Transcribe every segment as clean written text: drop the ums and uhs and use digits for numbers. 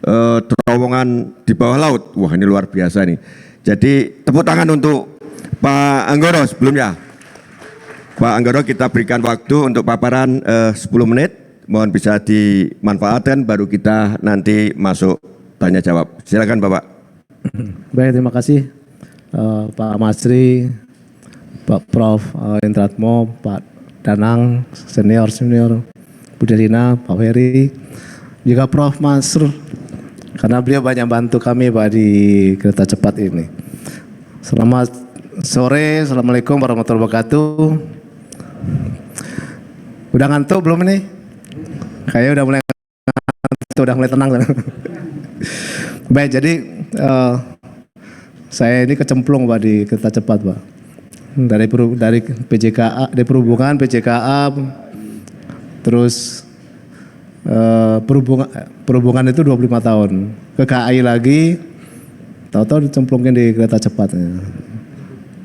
terowongan di bawah laut. Wah, ini luar biasa nih. Jadi tepuk tangan untuk Pak Anggoro sebelumnya. Pak Anggoro, kita berikan waktu untuk paparan 10 menit. Mohon bisa dimanfaatkan, baru kita nanti masuk tanya jawab. Silakan Bapak. Baik, terima kasih Pak Masri, Pak Prof. Intratmo, Pak Danang, senior, Bu Delina, Pak Ferry, juga Prof. Masr, karena beliau banyak bantu kami Pak di kereta cepat ini. Selamat sore, Assalamualaikum warahmatullahi wabarakatuh. Udah ngantuk belum ini? Kayaknya udah mulai ngantuk, udah mulai tenang. Baik, jadi saya ini kecemplung Pak di kereta cepat Pak. Dari PJKA, dari perhubungan, PJKA, terus perhubungan itu 25 tahun. Ke KAI lagi, tahu-tahu dicemplungin di kereta cepat.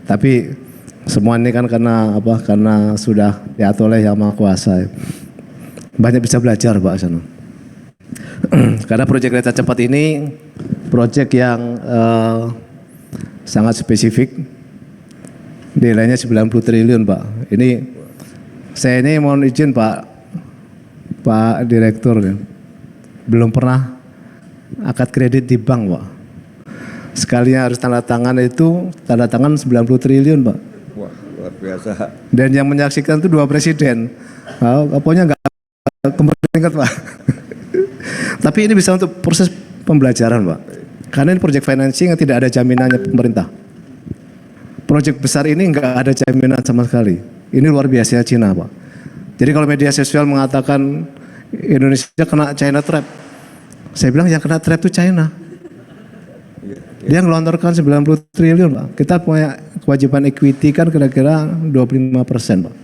Tapi semua ini kan karena apa? Karena sudah diatur oleh Yang Maha Kuasa. Banyak bisa belajar Pak sana. Karena proyek kereta cepat ini proyek yang sangat spesifik. Nilainya 90 triliun Pak. Ini saya ini mohon izin Pak Direktur, belum pernah akad kredit di bank Pak. Sekalinya harus tanda tangan 90 triliun Pak. Wah, luar biasa. Dan yang menyaksikan itu 2 presiden. Pokoknya nggak kemeringat Pak. Tapi ini bisa untuk proses pembelajaran Pak. Karena ini proyek financing yang tidak ada jaminannya pemerintah. Proyek besar ini nggak ada jaminan sama sekali. Ini luar biasa Cina Pak. Jadi kalau media sosial mengatakan Indonesia kena China trap, saya bilang yang kena trap itu China. Dia ngelontorkan 90 triliun Pak. Kita punya kewajiban equity kan kira-kira 25% Pak.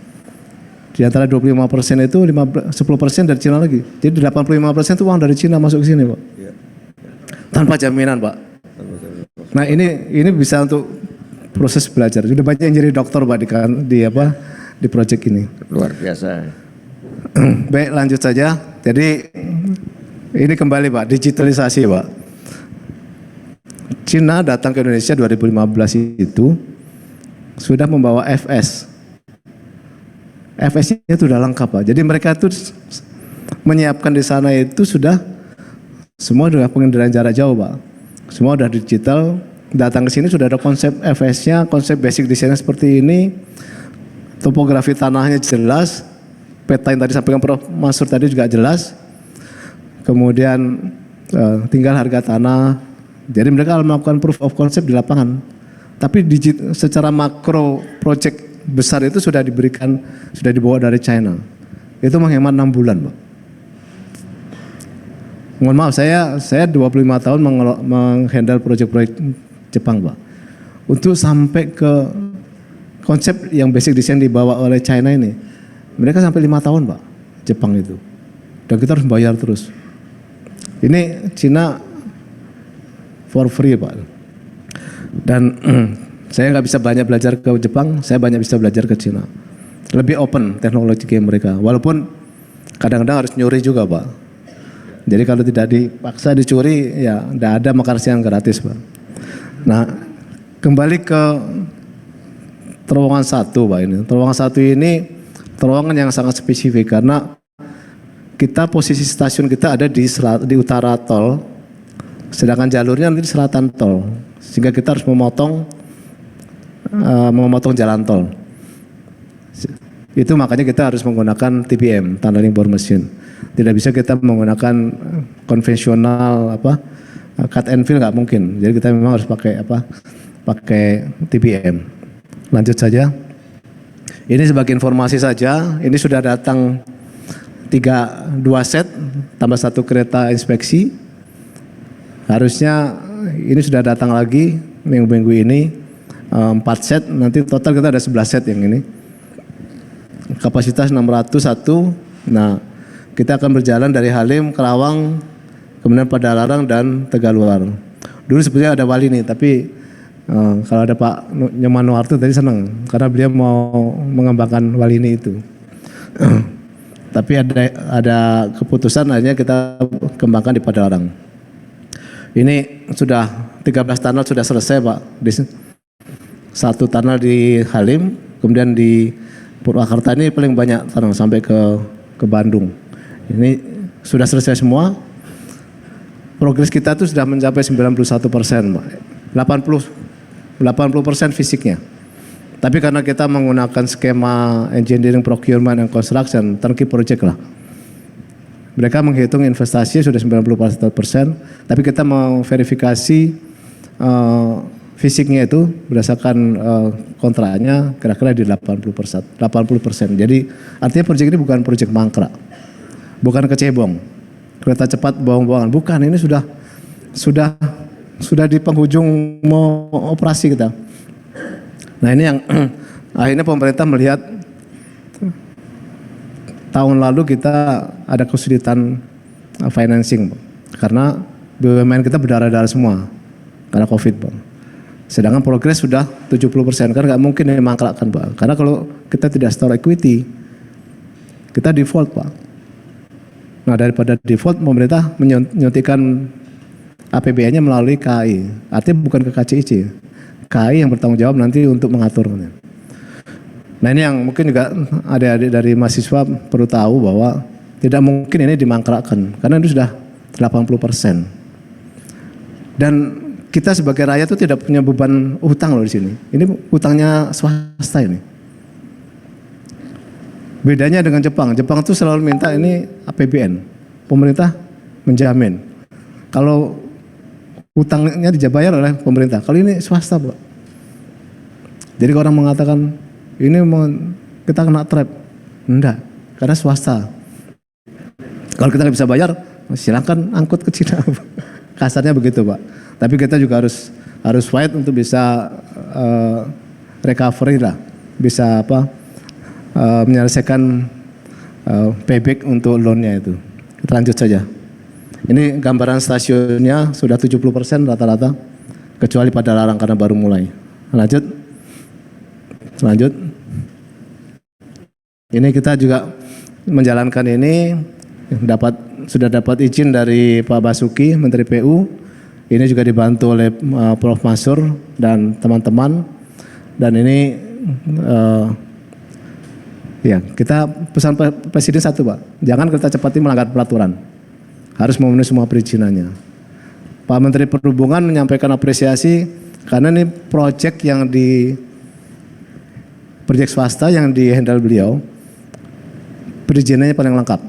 Di antara 25% itu 10% dari Cina lagi. Jadi 85% itu uang dari Cina masuk ke sini Pak. Tanpa jaminan Pak. Nah ini bisa untuk proses belajar. Sudah banyak yang jadi dokter Pak di proyek ini. Luar biasa. Baik, lanjut saja. Jadi ini kembali Pak, digitalisasi Pak. Cina datang ke Indonesia 2015 itu sudah membawa FS. FS-nya itu sudah lengkap Pak. Jadi mereka itu menyiapkan di sana itu sudah semua sudah pengendalian jarak jauh Pak. Semua sudah digital. Datang ke sini sudah ada konsep FS-nya, konsep basic desainnya seperti ini. Topografi tanahnya jelas. Peta yang tadi sampaikan Prof. Masur tadi juga jelas. Kemudian tinggal harga tanah. Jadi mereka melakukan proof of concept di lapangan. Tapi secara makro project besar itu sudah dibawa dari China. Itu menghemat 6 bulan, Pak. Mohon maaf, saya 25 tahun menghandle proyek-proyek Jepang, Pak. Untuk sampai ke konsep yang basic design dibawa oleh China ini, mereka sampai 5 tahun, Pak, Jepang itu. Dan kita harus bayar terus. Ini Cina for free, Pak. Dan saya nggak bisa banyak belajar ke Jepang, saya banyak bisa belajar ke Cina. Lebih open teknologi mereka, walaupun kadang-kadang harus nyuri juga, Pak. Jadi kalau tidak dipaksa dicuri, ya tidak ada makan siang gratis, Pak. Nah, kembali ke terowongan 1, Pak ini. Terowongan 1 ini terowongan yang sangat spesifik karena kita posisi stasiun kita ada di utara tol, sedangkan jalurnya nanti di selatan tol, sehingga kita harus memotong jalan tol. Itu makanya kita harus menggunakan TBM, tunneling bore machine. Tidak bisa kita menggunakan konvensional cut and fill, nggak mungkin. Jadi kita memang harus pakai TBM. Lanjut saja. Ini sebagai informasi saja. Ini sudah datang 2 set tambah 1 kereta inspeksi. Harusnya ini sudah datang lagi minggu-minggu ini 4 set. Nanti total kita ada 11 set yang ini. Kapasitas 601. Nah, kita akan berjalan dari Halim, Kerawang, kemudian Padalarang dan Tegaluar. Dulu sebenarnya ada Wali nih, tapi kalau ada Pak Nyoman Nuarto tadi senang karena beliau mau mengembangkan Wali ini itu. Tapi ada keputusan akhirnya kita kembangkan di Padalarang. Ini sudah 13 tunnel sudah selesai Pak. Satu tunnel di Halim, kemudian di Purwakarta ini paling banyak tunnel sampai ke Bandung. Ini sudah selesai semua. Progres kita itu sudah mencapai 91%, Pak. 80% fisiknya. Tapi karena kita menggunakan skema engineering, procurement, and construction, turnkey project lah. Mereka menghitung investasi sudah 90%, tapi kita mau verifikasi fisiknya itu berdasarkan kontraknya kira-kira di 80%. Jadi artinya proyek ini bukan proyek mangkrak, bukan kecebong, kereta cepat bohong-bohongan, bukan. Ini sudah di penghujung mau operasi kita. Nah ini yang akhirnya pemerintah melihat tahun lalu kita ada kesulitan financing karena BUMN kita berdarah-darah semua karena COVID, Pak. Sedangkan progres sudah 70%, kan nggak mungkin ini mangkrakkan, Pak. Karena kalau kita tidak store equity, kita default, Pak. Nah daripada default, pemerintah menyuntikkan APBN-nya melalui KAI, artinya bukan ke KCIC. KAI yang bertanggung jawab nanti untuk mengaturnya. Nah ini yang mungkin juga adik-adik dari mahasiswa perlu tahu bahwa tidak mungkin ini dimangkrakkan karena itu sudah 80%. Dan kita sebagai rakyat itu tidak punya beban utang loh di sini. Ini utangnya swasta ini. Bedanya dengan Jepang. Jepang itu selalu minta ini APBN. Pemerintah menjamin. Kalau utangnya dibayar oleh pemerintah. Kalau ini swasta, Pak. Jadi orang mengatakan ini kita kena trap. Enggak, karena swasta. Kalau kita nggak bisa bayar, silakan angkut ke Cina. Kasarnya begitu, Pak. Tapi kita juga harus fight untuk bisa recovery lah, bisa menyelesaikan payback untuk loan-nya itu. Kita lanjut saja. Ini gambaran stasiunnya sudah 70% rata-rata, kecuali pada Larang karena baru mulai. Lanjut. Ini kita juga menjalankan ini sudah dapat izin dari Pak Basuki, Menteri PU. Ini juga dibantu oleh Prof. Masur dan teman-teman. Dan ini ya kita pesan Presiden satu, Pak. Jangan kereta cepat ini melanggar peraturan. Harus memenuhi semua perizinannya. Pak Menteri Perhubungan menyampaikan apresiasi karena ini proyek swasta yang di-handle beliau, perizinannya paling lengkap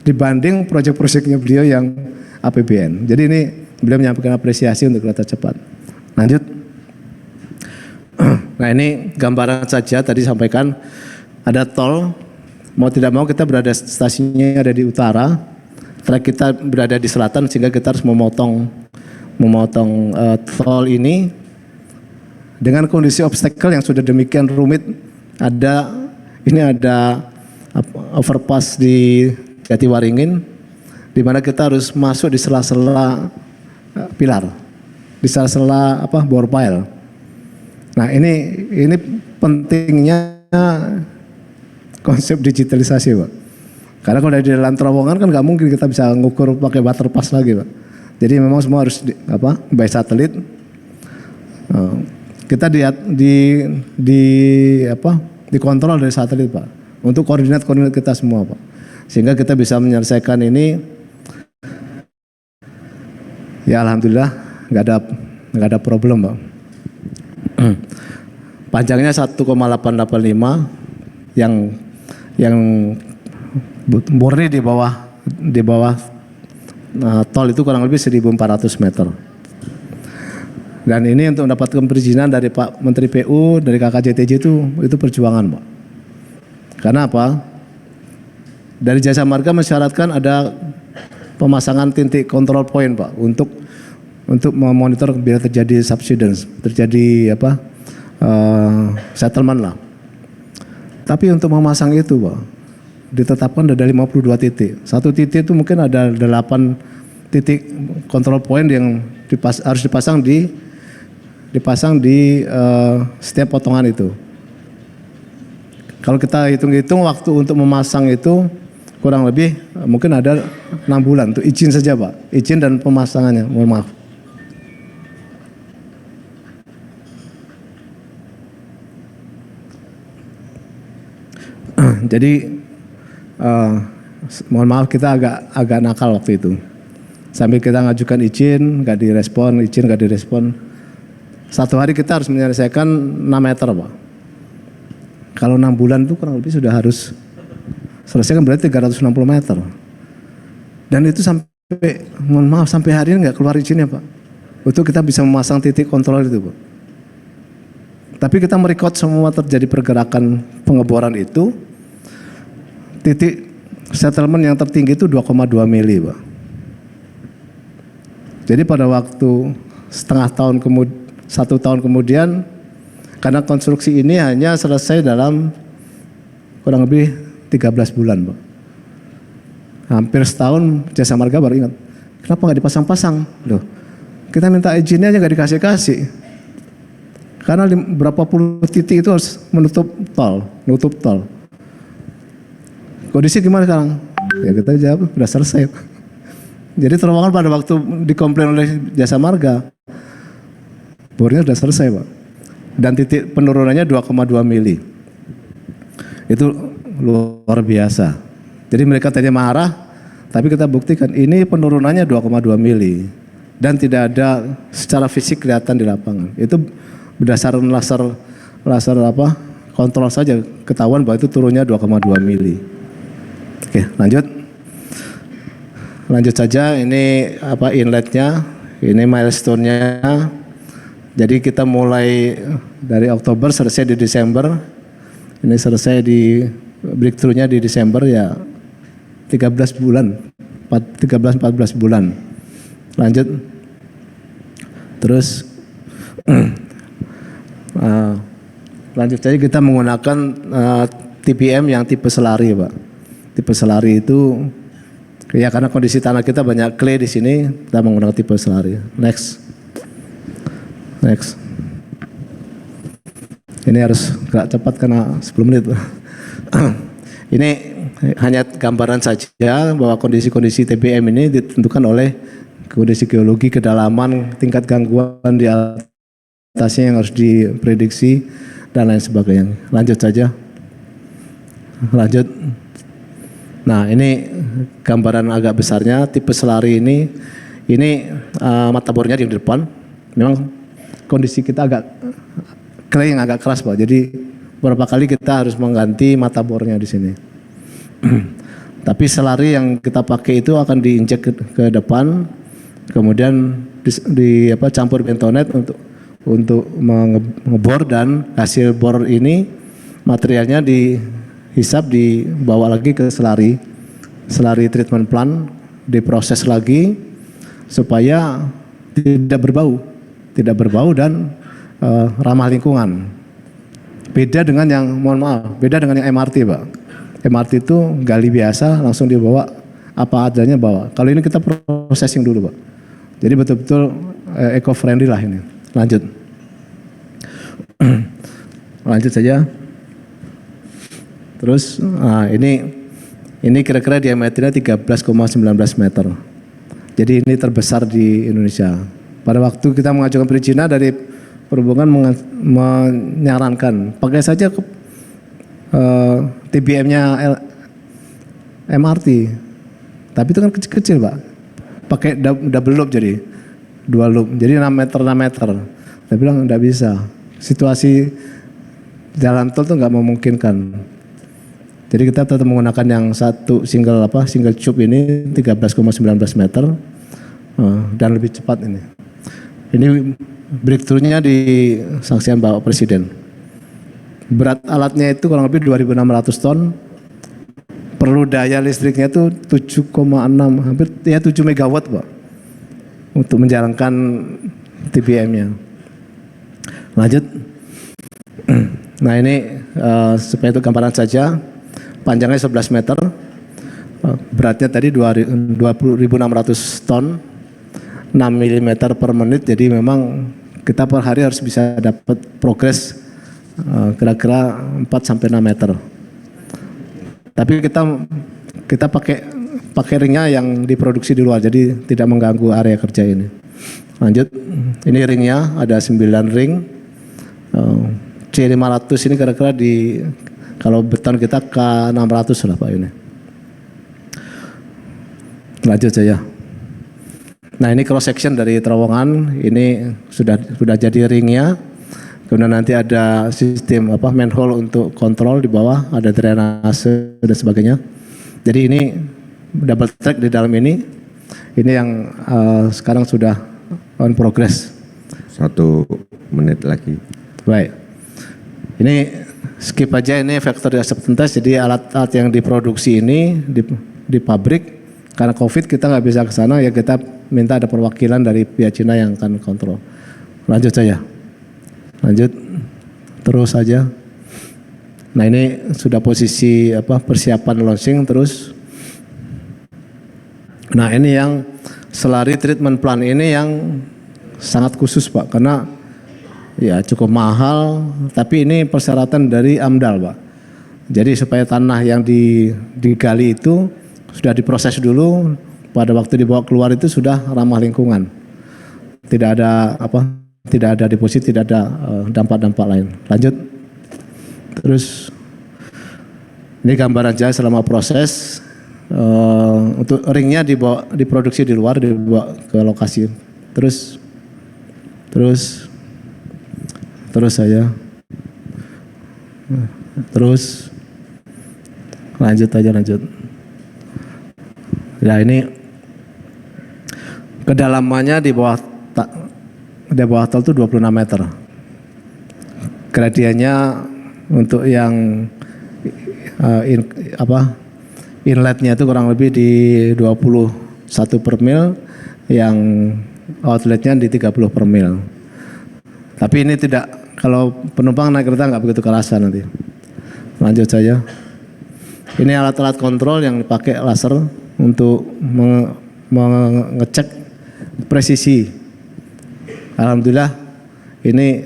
dibanding proyek-proyeknya beliau yang APBN. Jadi ini beliau menyampaikan apresiasi untuk kereta cepat. Lanjut. Nah ini gambaran saja tadi sampaikan ada tol. Mau tidak mau kita berada stasiunnya ada di utara, trek kita berada di selatan sehingga kita harus memotong tol ini dengan kondisi obstacle yang sudah demikian rumit. Ada overpass di Jatiwaringin, di mana kita harus masuk di sela-sela pilar, di sela-sela bor pile. Nah ini pentingnya konsep digitalisasi, Pak. Karena kalau di dalam terowongan kan nggak mungkin kita bisa ngukur pakai waterpass lagi, Pak. Jadi memang semua harus by satelit. Kita dikontrol dari satelit, Pak, untuk koordinat kita semua, Pak, sehingga kita bisa menyelesaikan ini. Ya alhamdulillah nggak ada problem, Pak. Panjangnya 1,885 yang murni di bawah tol itu kurang lebih 1.400 meter. Dan ini untuk mendapatkan perizinan dari Pak Menteri PU, dari KKJTJ itu perjuangan, Pak. Karena apa? Dari Jasa Marga mensyaratkan ada pemasangan titik control point, Pak, untuk memonitor bila terjadi subsidence, terjadi settlement lah. Tapi untuk memasang itu, Pak, ditetapkan ada 52 titik. Satu titik itu mungkin ada 8 titik control point yang harus dipasang di setiap potongan itu. Kalau kita hitung-hitung waktu untuk memasang itu kurang lebih mungkin ada 6 bulan untuk izin saja, Pak. Izin dan pemasangannya, mohon maaf. Jadi mohon maaf kita agak nakal waktu itu. Sambil kita ngajukan izin, nggak direspon, izin nggak direspon. Satu hari kita harus menyelesaikan 6 meter, Pak. Kalau 6 bulan itu kurang lebih sudah harus selesai, kan berarti 360 meter. Dan itu sampai, mohon maaf, sampai hari ini nggak keluar izinnya, Pak. Untuk kita bisa memasang titik kontrol itu, Pak. Tapi kita merekod semua terjadi pergerakan pengeboran itu. Titik settlement yang tertinggi itu 2,2 mili, Pak. Jadi pada waktu satu tahun kemudian, karena konstruksi ini hanya selesai dalam kurang lebih 13 bulan, Pak. Hampir setahun Jasa Marga baru ingat, kenapa nggak dipasang-pasang? Loh, kita minta izinnya aja nggak dikasih-kasih. Karena berapa puluh titik itu harus nutup tol. Kondisi gimana sekarang? Ya kita jawab, udah selesai. Jadi terowongan pada waktu dikomplain oleh Jasa Marga, bornya sudah selesai, Pak. Dan titik penurunannya 2,2 mili. Itu luar biasa. Jadi mereka tadinya marah, tapi kita buktikan ini penurunannya 2,2 mili. Dan tidak ada secara fisik kelihatan di lapangan. Itu berdasarkan laser kontrol saja ketahuan bahwa itu turunnya 2,2 mili. Oke, lanjut saja. Ini inletnya, ini milestone-nya. Jadi kita mulai dari Oktober, selesai di Desember. Ini selesai di breakthrough-nya di Desember, ya 13 bulan, 13-14 bulan. Lanjut. Terus lanjut saja, kita menggunakan TBM yang tipe selari, Pak. Tipe selari itu ya karena kondisi tanah kita banyak clay di sini, kita menggunakan tipe selari. Next. Ini harus gerak cepat karena 10 menit. Ini hanya gambaran saja bahwa kondisi-kondisi TBM ini ditentukan oleh kondisi geologi, kedalaman, tingkat gangguan di atasnya yang harus diprediksi dan lain sebagainya. Lanjut saja. Nah, ini gambaran agak besarnya tipe selari ini mata bornya di depan. Memang kondisi kita agak clay yang agak keras, Pak. Jadi beberapa kali kita harus mengganti mata bornya di sini. Tapi selari yang kita pakai itu akan diinjek ke depan, kemudian campur bentonet untuk mengebor, dan hasil bor ini materialnya dihisap, dibawa lagi ke selari treatment plant, diproses lagi supaya tidak berbau dan ramah lingkungan. Beda dengan yang MRT, Pak. MRT itu gali biasa langsung dibawa apa adanya bawa. Kalau ini kita processing dulu, Pak. Jadi betul-betul eco friendly lah ini. Lanjut saja. Terus ini kira-kira diameternya 13,19 meter. Jadi ini terbesar di Indonesia. Pada waktu kita mengajukan perizinan, dari perhubungan menyarankan pakai saja TBM-nya MRT. Tapi itu kan kecil-kecil, Pak. Pakai double loop, jadi 2 loop. Jadi 6 meter. Saya bilang enggak bisa. Situasi jalan tol itu enggak memungkinkan. Jadi kita tetap menggunakan yang single tube ini 13,19 meter dan lebih cepat ini. Ini breakthrough-nya disaksikan Bapak Presiden. Berat alatnya itu kurang lebih 2.600 ton. Perlu daya listriknya itu 7,6, hampir 7 megawatt, Pak. Untuk menjalankan TBM-nya. Lanjut. Nah, ini supaya itu gambaran saja. Panjangnya 11 meter. Beratnya tadi 20.600 ton. 6 mm per menit, jadi memang kita per hari harus bisa dapat progres kira-kira 4-6 meter. Tapi kita pakai ringnya yang diproduksi di luar, jadi tidak mengganggu area kerja ini. Lanjut, ini ringnya ada 9 ring. C500 ini kira-kira Kalau beton kita K600 lah Pak ini. Lanjut saja. Nah ini cross section dari terowongan, ini sudah jadi ringnya. Kemudian nanti ada sistem manhole untuk kontrol di bawah, ada drainase dan sebagainya. Jadi ini double track di dalam ini yang sekarang sudah on progress. 1 menit lagi. Baik. Ini skip aja, ini factory acceptance test. Jadi alat-alat yang diproduksi ini di pabrik, karena COVID kita nggak bisa ke sana, ya kita minta ada perwakilan dari pihak Cina yang akan kontrol. Lanjut saja. Lanjut. Terus saja. Nah ini sudah posisi persiapan launching terus. Nah ini yang slurry treatment plant ini yang sangat khusus Pak, karena ya cukup mahal, tapi ini persyaratan dari AMDAL Pak. Jadi supaya tanah yang digali itu sudah diproses dulu, pada waktu dibawa keluar itu sudah ramah lingkungan. Tidak ada deposit, tidak ada dampak-dampak lain. Lanjut. Terus ini gambaran aja selama proses. Untuk ringnya diproduksi di luar, dibawa ke lokasi. Terus saya. Terus lanjut. Nah ini kedalamannya di bawah tol itu 26 meter. Gradiennya untuk yang inletnya itu kurang lebih di 21 per mil, yang outletnya di 30 per mil. Tapi ini tidak, kalau penumpang naik kereta nggak begitu kerasa nanti. Lanjut saja. Ini alat-alat kontrol yang dipakai laser untuk mengecek presisi. Alhamdulillah ini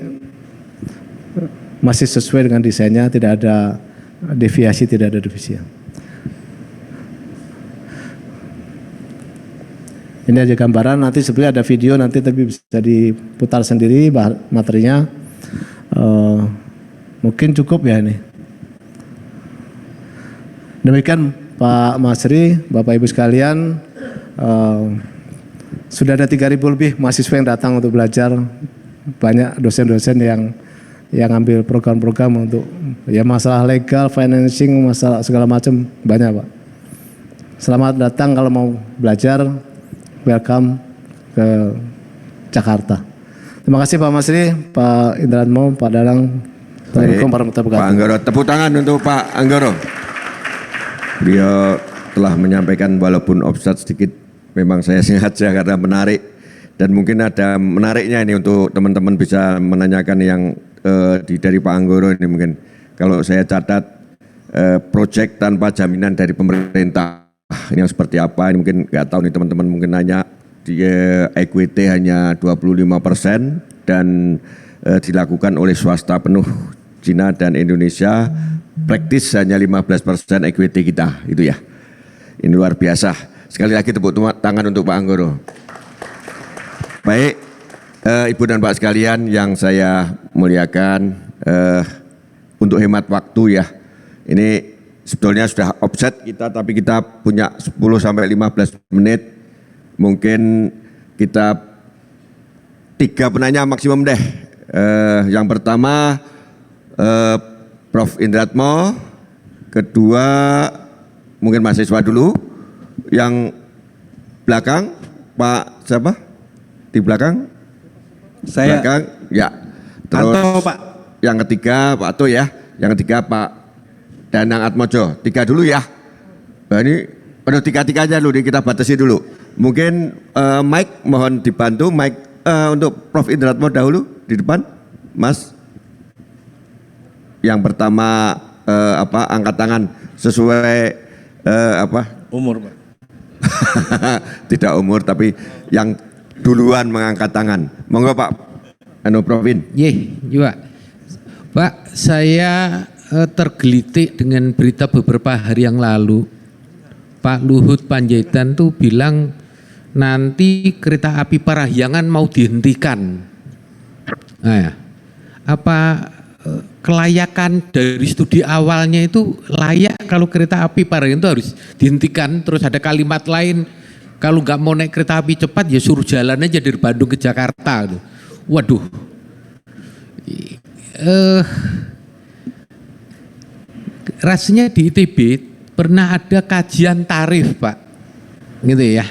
masih sesuai dengan desainnya, tidak ada deviasi. Ini aja gambaran, nanti sebenarnya ada video nanti tapi bisa diputar sendiri materinya. Mungkin cukup ya ini. Demikian Pak Masri, Bapak Ibu sekalian, sudah ada 3.000 lebih mahasiswa yang datang untuk belajar, banyak dosen-dosen yang ambil program-program untuk ya masalah legal, financing, masalah segala macam, banyak Pak. Selamat datang kalau mau belajar, welcome ke Jakarta. Terima kasih Pak Masri, Pak Indratmo, Pak Dalang. Assalamualaikum warahmatullahi wabarakatuh. Pak Anggoro, tepuk tangan untuk Pak Anggoro. Beliau telah menyampaikan walaupun offset sedikit, memang saya sengaja karena menarik, dan mungkin ada menariknya ini untuk teman-teman bisa menanyakan yang dari Pak Anggoro ini. Mungkin kalau saya catat proyek tanpa jaminan dari pemerintah ini yang seperti apa, ini mungkin nggak tahu nih teman-teman, mungkin nanya di equity hanya 25% dan dilakukan oleh swasta penuh Cina dan Indonesia. Praktis hanya 15% equity kita, itu ya. Ini luar biasa. Sekali lagi tepuk tangan untuk Pak Anggoro. Baik, Ibu dan Pak sekalian yang saya muliakan, untuk hemat waktu ya. Ini sebetulnya sudah offset kita, tapi kita punya 10-15 menit. Mungkin kita 3 penanya maksimum deh. Yang pertama Prof. Indratmo, kedua mungkin mahasiswa dulu, yang belakang Pak siapa? Di belakang? Saya. Belakang, ya. Terus Anto, Pak. Yang ketiga Pak Ato ya, yang ketiga Pak Danang Atmojo. 3 dulu ya. Nah, ini perlu 3 aja dulu, kita batasi dulu. Mungkin Mike mohon dibantu, Mike untuk Prof. Indratmo dahulu di depan, Mas. Yang pertama angkat tangan sesuai Umur, Pak. Tidak umur, tapi yang duluan mengangkat tangan. Monggo Pak Provin. Juga. Pak, saya tergelitik dengan berita beberapa hari yang lalu. Pak Luhut Panjaitan tuh bilang nanti kereta api Parahyangan mau dihentikan. Nah, apa kelayakan dari studi awalnya itu layak kalau kereta api Parahyangan itu harus dihentikan. Terus ada kalimat lain, kalau nggak mau naik kereta api cepat ya suruh jalan aja dari Bandung ke Jakarta. Waduh, rasanya di ITB pernah ada kajian tarif Pak, gitu ya.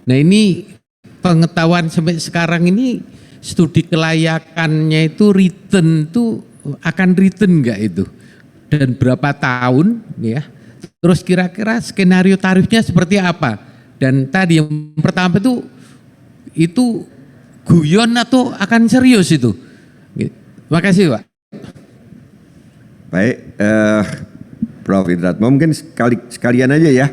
Nah ini pengetahuan sampai sekarang ini studi kelayakannya itu return itu akan return enggak itu, dan berapa tahun ya, terus kira-kira skenario tarifnya seperti apa, dan tadi yang pertama itu guyon atau akan serius itu. Terima kasih Pak. Baik, Prof. Indra, mungkin sekalian aja ya,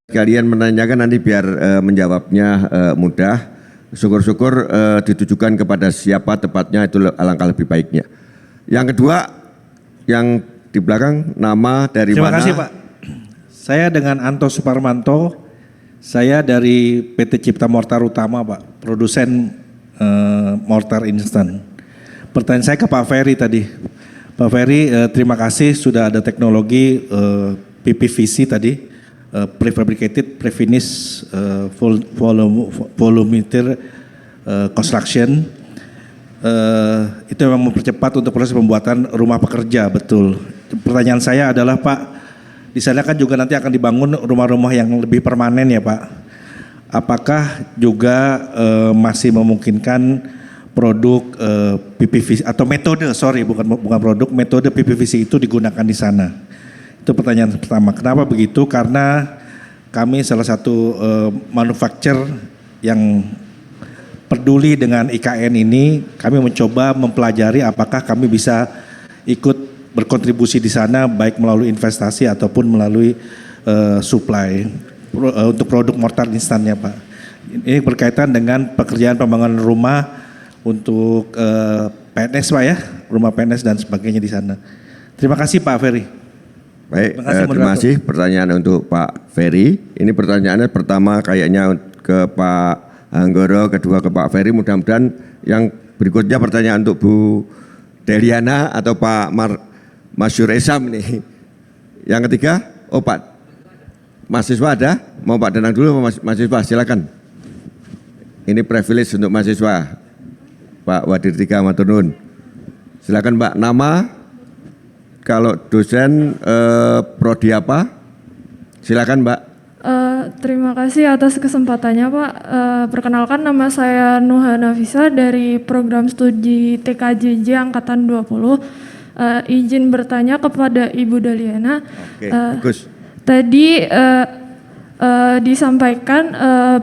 sekalian menanyakan nanti biar menjawabnya mudah. Syukur-syukur ditujukan kepada siapa tepatnya itu alangkah lebih baiknya. Yang kedua, yang di belakang nama dari Terima mana? kasih Pak. Saya dengan Anto Suparmanto, saya dari PT Cipta Mortar Utama Pak, produsen mortar instan. Pertanyaan saya ke Pak Ferry tadi. Pak Ferry, terima kasih sudah ada teknologi PPVC tadi, prefabricated, prefinish, volumeter construction. Itu memang mempercepat untuk proses pembuatan rumah pekerja, betul. Pertanyaan saya adalah Pak, di sana kan juga nanti akan dibangun rumah-rumah yang lebih permanen ya Pak. Apakah juga masih memungkinkan produk PPVC atau metode, bukan produk, metode PPVC itu digunakan di sana? Itu pertanyaan pertama. Kenapa begitu? Karena kami salah satu manufacturer yang peduli dengan IKN ini, kami mencoba mempelajari apakah kami bisa ikut berkontribusi di sana baik melalui investasi ataupun melalui supply untuk produk mortar instannya Pak. Ini berkaitan dengan pekerjaan pembangunan rumah untuk PNS Pak ya, rumah PNS dan sebagainya di sana. Terima kasih Pak Ferry. Baik, terima kasih pertanyaan untuk Pak Ferry. Ini pertanyaannya pertama kayaknya ke Pak Anggoro, kedua ke Pak Ferry. Mudah-mudahan yang berikutnya pertanyaan untuk Bu Deliana atau Pak Masyur Esam nih. Yang ketiga, Pak mahasiswa ada? Mau Pak Danang dulu, mahasiswa silakan. Ini privilege untuk mahasiswa. Pak Wadir Tiga Matunun. Silakan Pak, nama, kalau dosen prodi apa? Silakan Mbak. Terima kasih atas kesempatannya Pak. Perkenalkan nama saya Nuha Nafisa dari program studi TKJJ Angkatan 20. Izin bertanya kepada Ibu Deliana. Oke, bagus. Tadi disampaikan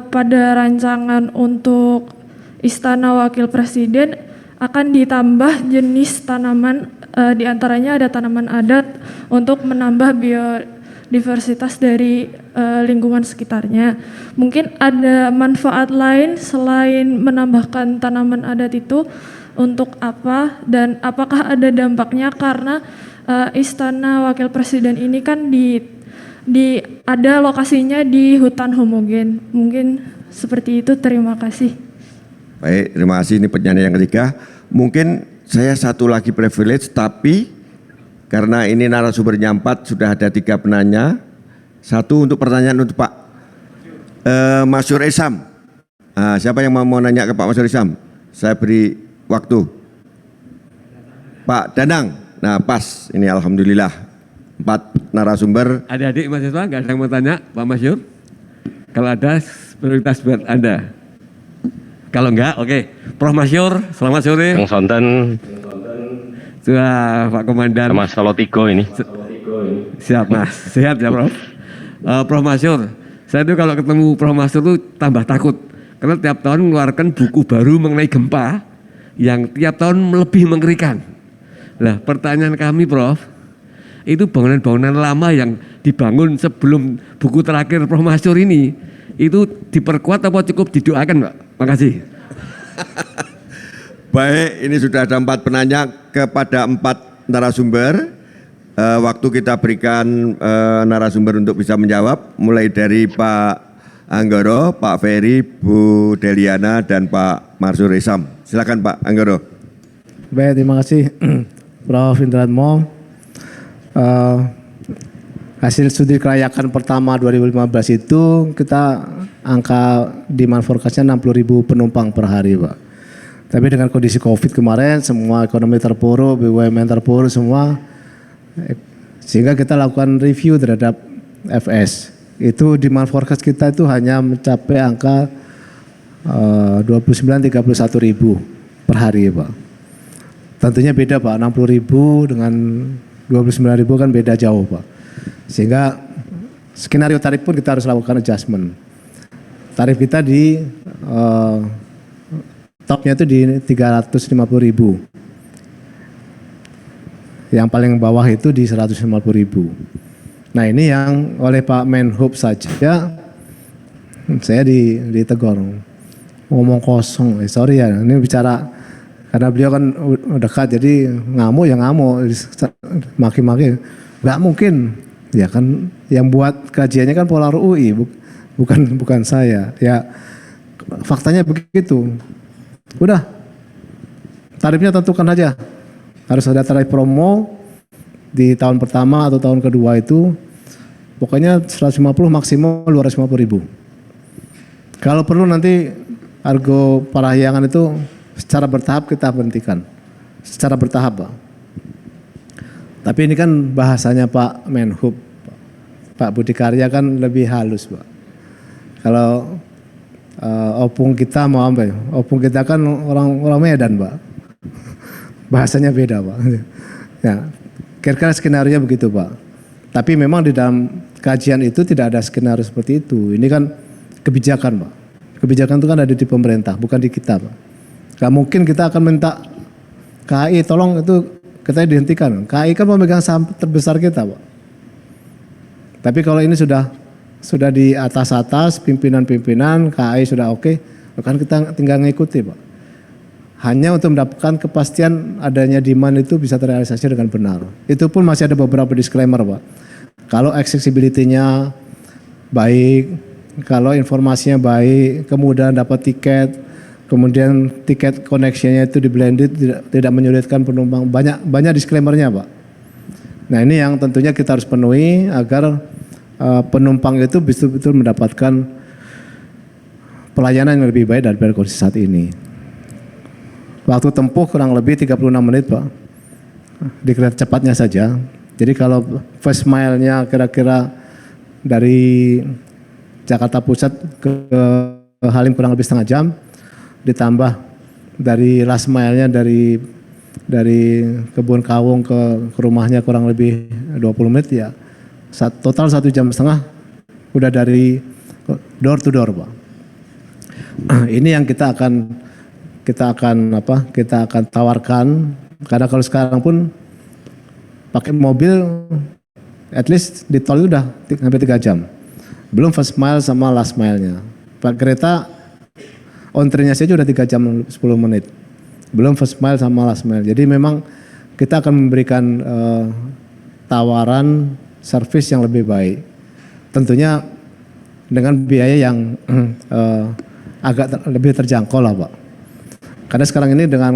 pada rancangan untuk Istana Wakil Presiden akan ditambah jenis tanaman, diantaranya ada tanaman adat untuk menambah biodiversitas dari lingkungan sekitarnya. Mungkin ada manfaat lain selain menambahkan tanaman adat itu untuk apa, dan apakah ada dampaknya karena Istana Wakil Presiden ini kan ada lokasinya di hutan homogen. Mungkin seperti itu, terima kasih. Baik, terima kasih. Ini pertanyaan yang ketiga. Mungkin saya satu lagi privilege, tapi karena ini narasumbernya 4, sudah ada 3 penanya. Satu untuk pertanyaan untuk Pak Masyur Esam. Siapa yang mau nanya ke Pak Masyur Esam? Saya beri waktu. Pak Danang. Nah pas, ini alhamdulillah 4 narasumber. Adik-adik mahasiswa nggak ada yang mau tanya Pak Masyur? Kalau ada prioritas buat Anda. Kalau enggak, oke. Prof Masyur, selamat sore. Yang Sonten. Sudah Pak Komandan. Sama Solotigo ini. Siap Mas, sehat ya Prof. Prof Masyur, saya tuh kalau ketemu Prof Masyur tuh tambah takut. Karena tiap tahun mengeluarkan buku baru mengenai gempa yang tiap tahun lebih mengerikan. Nah pertanyaan kami Prof, itu bangunan-bangunan lama yang dibangun sebelum buku terakhir Prof Masyur ini, itu diperkuat atau cukup didoakan Pak? Makasih. Baik, ini sudah ada 4 penanya kepada 4 narasumber. Waktu kita berikan narasumber untuk bisa menjawab, mulai dari Pak Anggoro, Pak Ferry, Bu Deliana, dan Pak Masyur Esam. Silakan Pak Anggoro. Baik, terima kasih Prof. Indratmo. Hasil studi kelayakan pertama 2015 itu kita angka demand forecast-nya 60.000 penumpang per hari, Pak. Tapi dengan kondisi COVID kemarin, semua ekonomi terpuruk, BUMN terpuruk semua, sehingga kita lakukan review terhadap FS. Itu demand forecast kita itu hanya mencapai angka 29-31.000 per hari, Pak. Tentunya beda, Pak. 60.000 dengan 29.000 kan beda jauh, Pak. Sehingga skenario tarif pun kita harus lakukan adjustment. Tarif kita di topnya itu di 350.000. Yang paling bawah itu di 150.000. Nah, ini yang oleh Pak Menhub saja saya ditegur. Ngomong kosong. Sorry ya, ini bicara karena beliau kan dekat, jadi ngamuk ya ngamuk, maki-maki. Nggak mungkin. Ya kan yang buat kajiannya kan Polar UI, bukan saya. Ya faktanya begitu. Udah, tarifnya tentukan aja. Harus ada tarif promo di tahun pertama atau tahun kedua itu. Pokoknya 150 maksimal 250.000. Kalau perlu nanti Argo Parahyangan itu secara bertahap kita hentikan. Secara bertahap, Pak. Tapi ini kan bahasanya Pak Menhub, Pak Budi Karya kan lebih halus, Pak. Kalau opung kita mau apa ya? Opung kita kan orang Medan, Pak. Bahasanya beda, Pak. Ya, kira-kira skenario begitu, Pak. Tapi memang di dalam kajian itu tidak ada skenario seperti itu. Ini kan kebijakan, Pak. Kebijakan itu kan ada di pemerintah, bukan di kita, Pak. Gak mungkin kita akan minta KAI tolong itu kita dihentikan. KAI kan pemegang saham terbesar kita, Pak. Tapi kalau ini sudah di atas pimpinan-pimpinan KAI sudah oke, kan kita tinggal ngikuti, Pak. Hanya untuk mendapatkan kepastian adanya demand itu bisa terrealisasi dengan benar. Itu pun masih ada beberapa disclaimer, Pak. Kalau accessibility-nya baik, kalau informasinya baik, kemudian dapat tiket, kemudian tiket connection-nya itu di blended, tidak menyulitkan penumpang. Banyak disclaimer-nya, Pak. Nah, ini yang tentunya kita harus penuhi agar penumpang itu betul-betul mendapatkan pelayanan yang lebih baik daripada kondisi saat ini. Waktu tempuh kurang lebih 36 menit, Pak. Di kereta cepatnya saja. Jadi kalau first mile-nya kira-kira dari Jakarta Pusat ke Halim kurang lebih setengah jam, ditambah dari last mile-nya dari Kebun Kawung ke rumahnya kurang lebih 20 menit ya. Total 1,5 jam udah dari door to door, Pak. Ini yang kita akan tawarkan, karena kalau sekarang pun pakai mobil at least di tol itu udah hampir 3 jam. Belum first mile sama last mile-nya. Pak kereta on train-nya saja udah 3 jam 10 menit. Belum first mile sama last mile. Jadi memang kita akan memberikan tawaran servis yang lebih baik. Tentunya dengan biaya yang agak lebih terjangkau lah, Pak. Karena sekarang ini dengan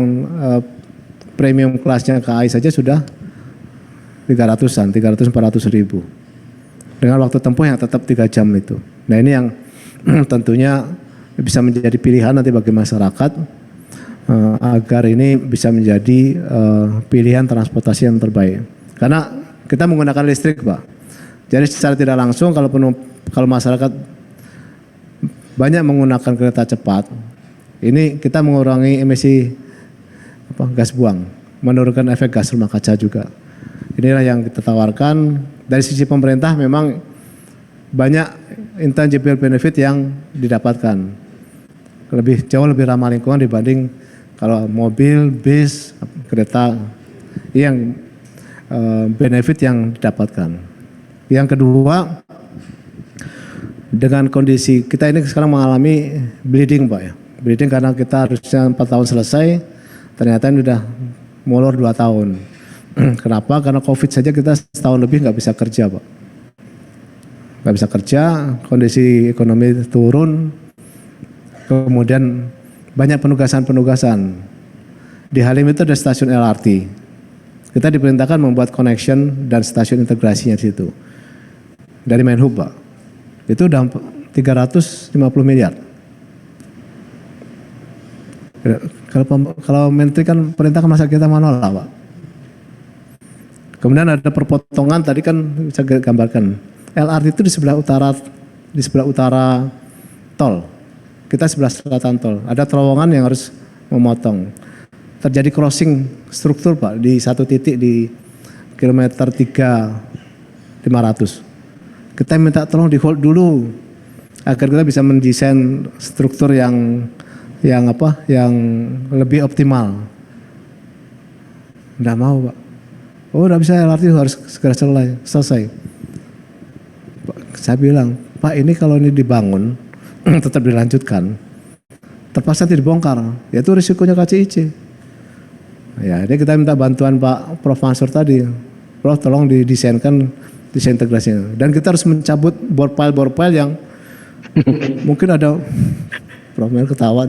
premium kelasnya KAI saja sudah 300-400 ribu. Dengan waktu tempuh yang tetap 3 jam itu. Nah, ini yang tentunya bisa menjadi pilihan nanti bagi masyarakat agar ini bisa menjadi pilihan transportasi yang terbaik. Karena kita menggunakan listrik, Pak. Jadi secara tidak langsung kalau masyarakat banyak menggunakan kereta cepat, ini kita mengurangi emisi gas buang, menurunkan efek gas rumah kaca juga. Inilah yang kita tawarkan. Dari sisi pemerintah memang banyak intangible benefit yang didapatkan. Jauh lebih ramah lingkungan dibanding kalau mobil, bis, kereta, yang benefit yang didapatkan. Yang kedua, dengan kondisi kita ini sekarang mengalami bleeding, Pak ya. Bleeding karena kita harusnya 4 tahun selesai, ternyata ini udah molor 2 tahun. Kenapa? Karena COVID saja kita setahun lebih nggak bisa kerja, Pak. Nggak bisa kerja, kondisi ekonomi turun, kemudian banyak penugasan-penugasan Di Halim itu ada stasiun LRT. Kita diperintahkan membuat connection dan stasiun integrasinya di situ. Dari Menhub, Pak. Itu udah 350 miliar. Kalau menteri kan perintahkan masa kita mau nolak, Pak. Kemudian ada perpotongan tadi kan saya gambarkan. LRT itu di sebelah utara tol. Kita sebelah selatan tol. Ada terowongan yang harus memotong. Terjadi crossing struktur, Pak, di satu titik di kilometer 3.500. Kita minta tolong di hold dulu agar kita bisa mendesain struktur yang lebih optimal. Enggak mau, Pak. Oh, enggak bisa, LRT harus segera selesai. Saya bilang, Pak, ini kalau ini dibangun tetap dilanjutkan, terpaksa nanti dibongkar, yaitu risikonya KCIC. Ya, ini kita minta bantuan Pak Prof Mansur tadi. Prof, tolong didesainkan desain integrasinya. Dan kita harus mencabut bore file yang mungkin ada Prof Mel ketawa.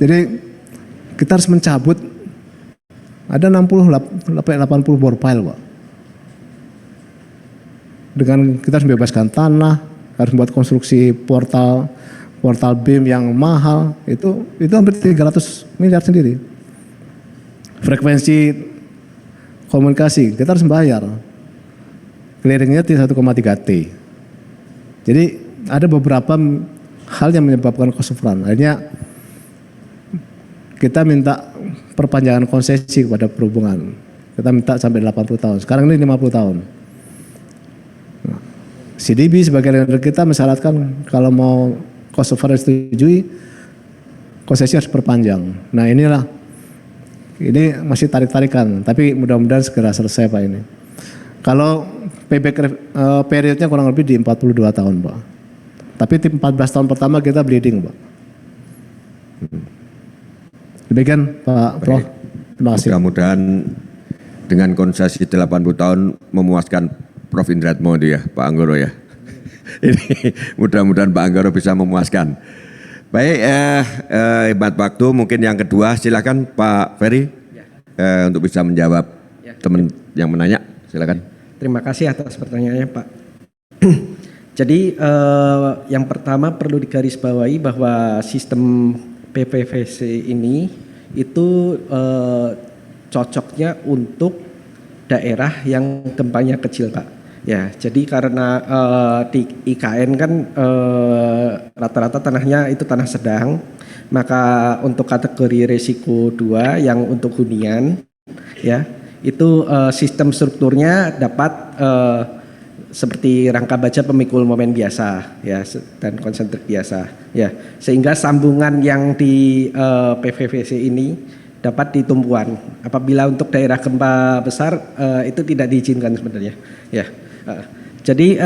Jadi kita harus mencabut ada 80 bore file, Pak. Dengan kita harus membebaskan tanah, harus membuat konstruksi portal beam yang mahal, itu hampir 300 miliar sendiri. Frekuensi komunikasi kita harus membayar. Clearingnya 1,3 T. Jadi ada beberapa hal yang menyebabkan cost of run. Akhirnya kita minta perpanjangan konsesi kepada perhubungan. Kita minta sampai 80 tahun. Sekarang ini 50 tahun. Nah, CDB sebagai lender kita mensyaratkan kalau mau cost of run disetujui, konsesi harus perpanjang. Nah inilah, ini masih tarik-tarikan, tapi mudah-mudahan segera selesai, Pak, ini. Kalau payback periodnya kurang lebih di 42 tahun, Pak. Tapi 14 tahun pertama kita bleeding, Pak. Demikian, Pak Prof. Terima kasih. Mudah-mudahan dengan konsesi 80 tahun memuaskan Prof Indratmo ya, Pak Anggoro ya. Ini mudah-mudahan Pak Anggoro bisa memuaskan. Baik, hemat waktu, mungkin yang kedua silakan Pak Ferry untuk bisa menjawab teman yang menanya, silakan. Terima kasih atas pertanyaannya, Pak. Jadi yang pertama perlu digarisbawahi bahwa sistem PVVC ini itu cocoknya untuk daerah yang gempanya kecil, Pak. Ya, jadi karena di IKN kan rata-rata tanahnya itu tanah sedang, maka untuk kategori risiko 2 yang untuk hunian, ya itu sistem strukturnya dapat seperti rangka baja pemikul momen biasa, ya, dan konsentrik biasa, ya, sehingga sambungan yang di PVVC ini dapat ditumpuan. Apabila untuk daerah gempa besar itu tidak diizinkan sebenarnya, ya. Jadi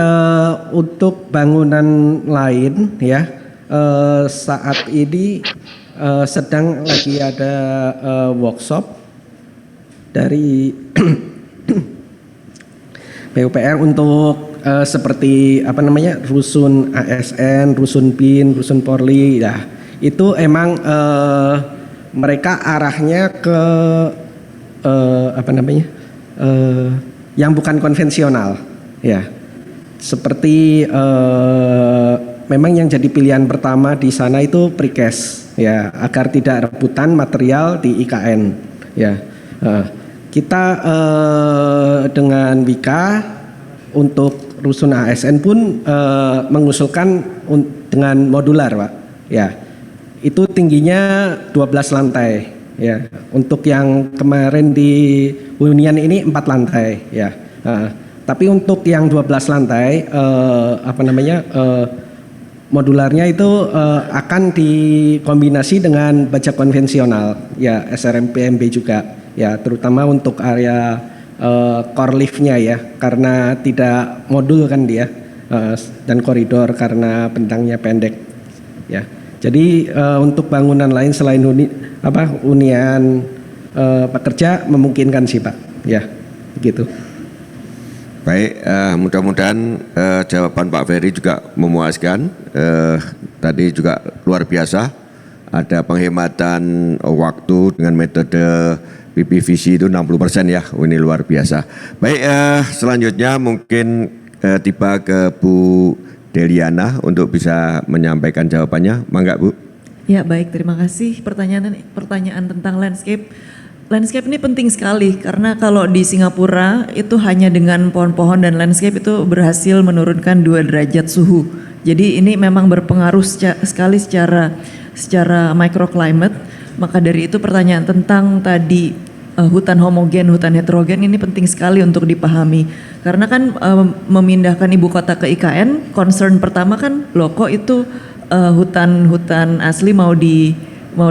untuk bangunan lain, ya, saat ini sedang lagi ada workshop dari PUPR untuk seperti rusun ASN, rusun BIN, rusun Polri, ya itu emang mereka arahnya ke yang bukan konvensional, ya seperti memang yang jadi pilihan pertama di sana itu precast, ya agar tidak rebutan material di IKN, ya. Kita dengan Wika untuk rusun ASN pun mengusulkan dengan modular, Pak. Ya, itu tingginya 12 lantai. Ya, untuk yang kemarin di hunian ini 4 lantai. Ya, tapi untuk yang 12 lantai, modularnya itu akan dikombinasi dengan baja konvensional, ya SRMPMB juga. Ya, terutama untuk area core lift-nya, ya, karena tidak modul kan dia, dan koridor karena bentangnya pendek, ya. Jadi untuk bangunan lain selain hunian pekerja memungkinkan sih, Pak, ya, gitu. Baik, mudah-mudahan jawaban Pak Ferry juga memuaskan. Tadi juga luar biasa ada penghematan waktu dengan metode PPVC itu 60% ya. Ini luar biasa. Baik, selanjutnya mungkin tiba ke Bu Deliana untuk bisa menyampaikan jawabannya. Mangga Bu. Ya baik, terima kasih. Pertanyaan tentang landscape. Landscape ini penting sekali karena kalau di Singapura itu hanya dengan pohon-pohon dan landscape itu berhasil menurunkan 2 derajat suhu. Jadi ini memang berpengaruh sekali secara microclimate. Maka dari itu pertanyaan tentang tadi hutan homogen, hutan heterogen ini penting sekali untuk dipahami. Karena kan memindahkan ibu kota ke IKN, concern pertama kan loh kok itu hutan asli mau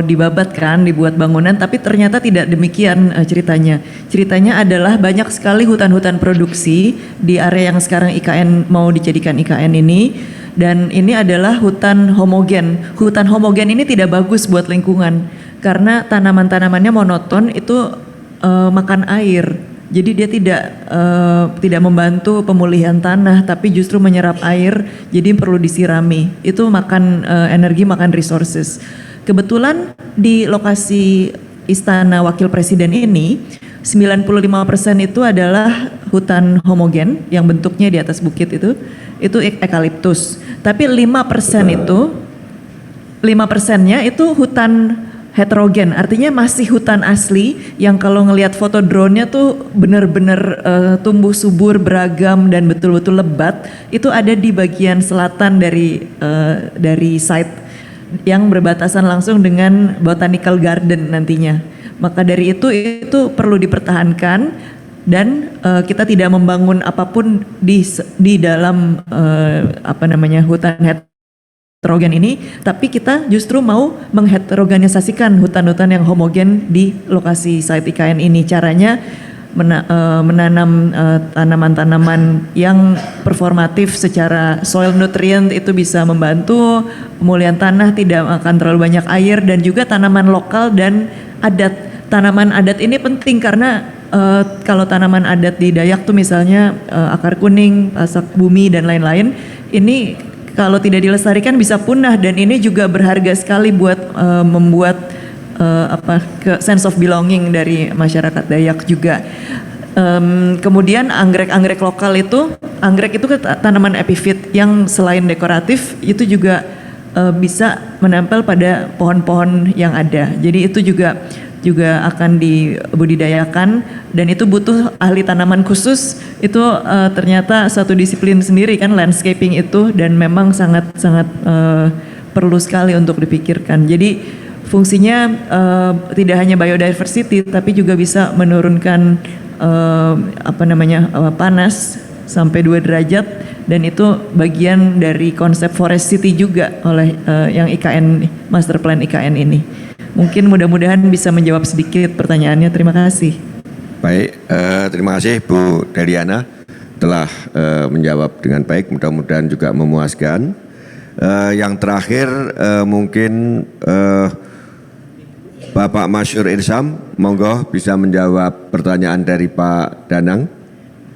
dibabat kan, dibuat bangunan, tapi ternyata tidak demikian ceritanya. Ceritanya adalah banyak sekali hutan-hutan produksi di area yang sekarang IKN mau dijadikan IKN ini, dan ini adalah hutan homogen. Hutan homogen ini tidak bagus buat lingkungan karena tanaman-tanamannya monoton, itu makan air. Jadi dia tidak membantu pemulihan tanah, tapi justru menyerap air, jadi perlu disirami. Itu makan energi, makan resources. Kebetulan di lokasi Istana Wakil Presiden ini, 95% itu adalah hutan homogen yang bentuknya di atas bukit itu eukaliptus. Tapi 5% itu, 5%-nya itu hutan heterogen, artinya masih hutan asli yang kalau ngelihat foto drone-nya tuh benar-benar tumbuh subur, beragam dan betul-betul lebat. Itu ada di bagian selatan dari site yang berbatasan langsung dengan botanical garden nantinya. Maka dari itu perlu dipertahankan dan kita tidak membangun apapun di dalam hutan heterogen ini, tapi kita justru mau mengheterogenisasikan hutan-hutan yang homogen di lokasi site IKN ini. Caranya menanam tanaman-tanaman yang performatif secara soil nutrient, itu bisa membantu pemulihan tanah, tidak akan terlalu banyak air, dan juga tanaman lokal dan adat. Tanaman adat ini penting karena kalau tanaman adat di Dayak tuh misalnya akar kuning, pasak bumi dan lain-lain, ini kalau tidak dilestarikan bisa punah, dan ini juga berharga sekali buat membuat sense of belonging dari masyarakat Dayak juga. Kemudian anggrek lokal itu, anggrek itu tanaman epifit yang selain dekoratif itu juga bisa menempel pada pohon-pohon yang ada. Jadi itu juga akan dibudidayakan, dan itu butuh ahli tanaman khusus. Itu ternyata satu disiplin sendiri kan landscaping itu, dan memang sangat perlu sekali untuk dipikirkan. Jadi fungsinya tidak hanya biodiversity, tapi juga bisa menurunkan panas sampai 2 derajat, dan itu bagian dari konsep forest city juga oleh yang IKN, master plan IKN ini. Mungkin mudah-mudahan bisa menjawab sedikit pertanyaannya. Terima kasih. Baik, terima kasih Bu Deliana telah menjawab dengan baik, mudah-mudahan juga memuaskan. Yang terakhir mungkin Bapak Masyur Irsam, monggo bisa menjawab pertanyaan dari Pak Danang.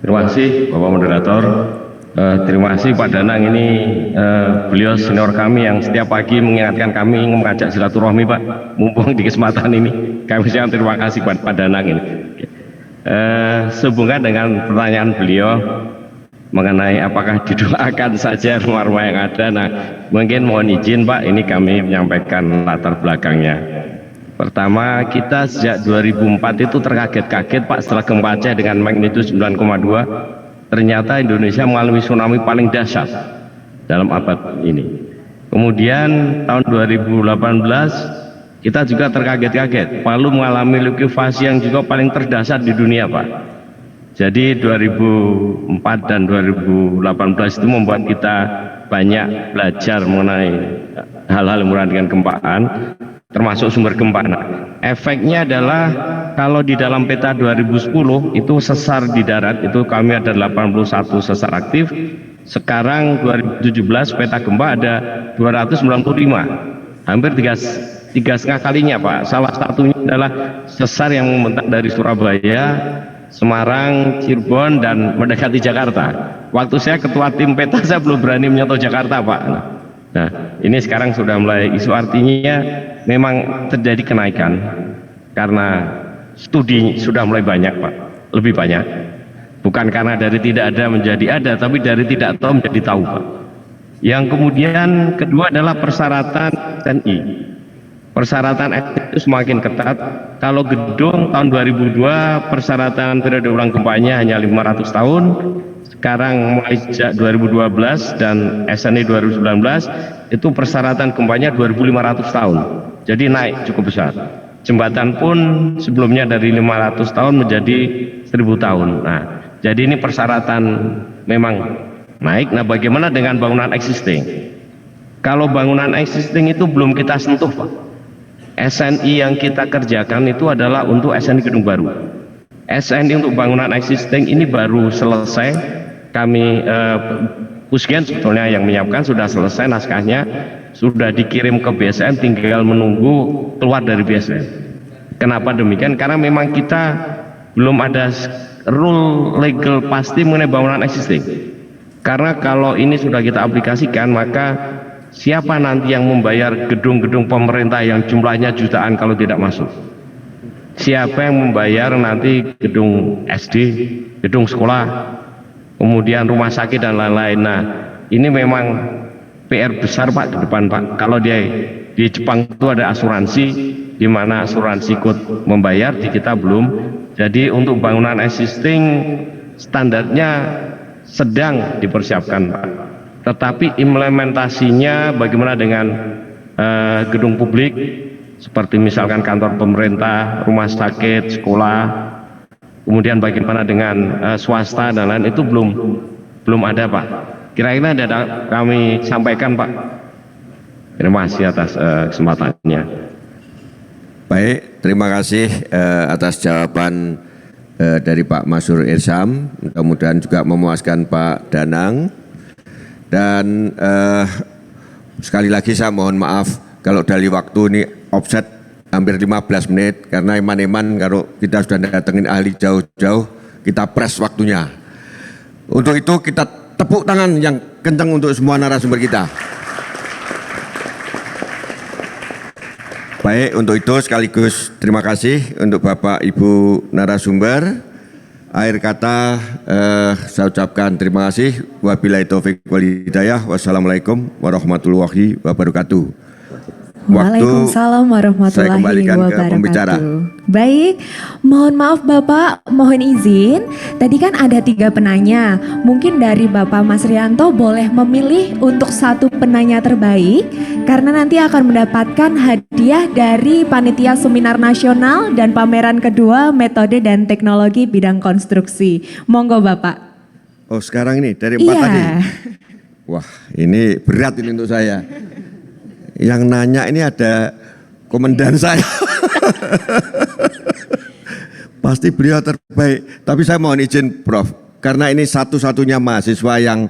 Terima kasih Bapak Moderator. Terima kasih Pak Danang, ini beliau senior kami yang setiap pagi mengingatkan kami mengajak silaturahmi Pak. Mumpung di kesempatan ini kami sangat terima kasih Pak Danang ini. Sehubungan dengan pertanyaan beliau mengenai apakah didoakan saja rumah-rumah yang ada. Nah, mungkin mohon izin Pak, ini kami menyampaikan latar belakangnya. Pertama, kita sejak 2004 itu terkaget-kaget Pak setelah gempa Aceh dengan magnitudo 9,2. Ternyata Indonesia mengalami tsunami paling dahsyat dalam abad ini. Kemudian tahun 2018 kita juga terkaget-kaget, Palu mengalami likuifasi yang juga paling terdahsyat di dunia Pak. Jadi 2004 dan 2018 itu membuat kita banyak belajar mengenai hal-hal yang berhubungan dengan gempaan, termasuk sumber gempa. Nah, efeknya adalah kalau di dalam peta 2010 itu sesar di darat itu kami ada 81 sesar aktif. Sekarang 2017 peta gempa ada 295, hampir tiga setengah kalinya Pak. Salah satunya adalah sesar yang membentang dari Surabaya, Semarang, Cirebon, dan mendekati Jakarta. Waktu saya ketua tim peta saya belum berani menyentuh Jakarta Pak. Nah, Nah, ini sekarang sudah mulai isu, artinya memang terjadi kenaikan karena studi sudah mulai banyak Pak, lebih banyak. Bukan karena dari tidak ada menjadi ada, tapi dari tidak tahu menjadi tahu Pak. Yang kemudian kedua adalah persyaratan SNI. Persyaratan SNI itu semakin ketat. Kalau gedung tahun 2002 persyaratan periode ulang gempanya hanya 500 tahun. Sekarang mulai sejak 2012 dan SNI 2019 itu persyaratan gempanya 2.500 tahun. Jadi naik cukup besar. Jembatan pun sebelumnya dari 500 tahun menjadi 1.000 tahun. Nah, jadi ini persyaratan memang naik. Nah, bagaimana dengan bangunan existing? Kalau bangunan existing itu belum kita sentuh Pak. SNI yang kita kerjakan itu adalah untuk SNI gedung baru. SNI untuk bangunan existing ini baru selesai. Kami Pusgen sebetulnya yang menyiapkan, sudah selesai naskahnya, sudah dikirim ke BSN, tinggal menunggu keluar dari BSN. Kenapa demikian? Karena memang kita belum ada rule legal pasti mengenai bangunan existing. Karena kalau ini sudah kita aplikasikan, maka siapa nanti yang membayar gedung-gedung pemerintah yang jumlahnya jutaan kalau tidak masuk? Siapa yang membayar nanti gedung SD, gedung sekolah, kemudian rumah sakit dan lain-lain? Nah, ini memang PR besar Pak ke depan Pak. Kalau di Jepang itu ada asuransi, di mana asuransi ikut membayar, di kita belum. Jadi untuk bangunan existing standarnya sedang dipersiapkan Pak. Tetapi implementasinya bagaimana dengan gedung publik seperti misalkan kantor pemerintah, rumah sakit, sekolah, kemudian bagaimana dengan swasta dan lain, itu belum ada Pak. Kira-kira ada kami sampaikan Pak. Terima kasih atas kesempatannya. Baik, terima kasih atas jawaban dari Pak Masrur Irsam. Mudah-mudahan juga memuaskan Pak Danang. Dan sekali lagi saya mohon maaf kalau dari waktu ini offset hampir 15 menit, karena eman-eman kalau kita sudah datengin ahli jauh-jauh, kita press waktunya. Untuk itu kita tepuk tangan yang kencang untuk semua narasumber kita. Baik, untuk itu sekaligus terima kasih untuk Bapak Ibu narasumber. Akhir kata saya ucapkan terima kasih. Wabillahi taufiq wal hidayah. Wassalamualaikum warahmatullahi wabarakatuh. Waalaikumsalam warahmatullahi wabarakatuh. Baik, mohon maaf Bapak, mohon izin. Tadi kan ada 3 penanya. Mungkin dari Bapak Mas Rianto boleh memilih untuk 1 penanya terbaik, karena nanti akan mendapatkan hadiah dari Panitia Seminar Nasional dan pameran kedua metode dan teknologi bidang konstruksi. Monggo Bapak. Oh, sekarang ini dari 4 tadi. Wah, ini berat ini untuk saya. Yang nanya ini ada komandan saya. Pasti beliau terbaik. Tapi saya mohon izin Prof, karena ini satu-satunya mahasiswa yang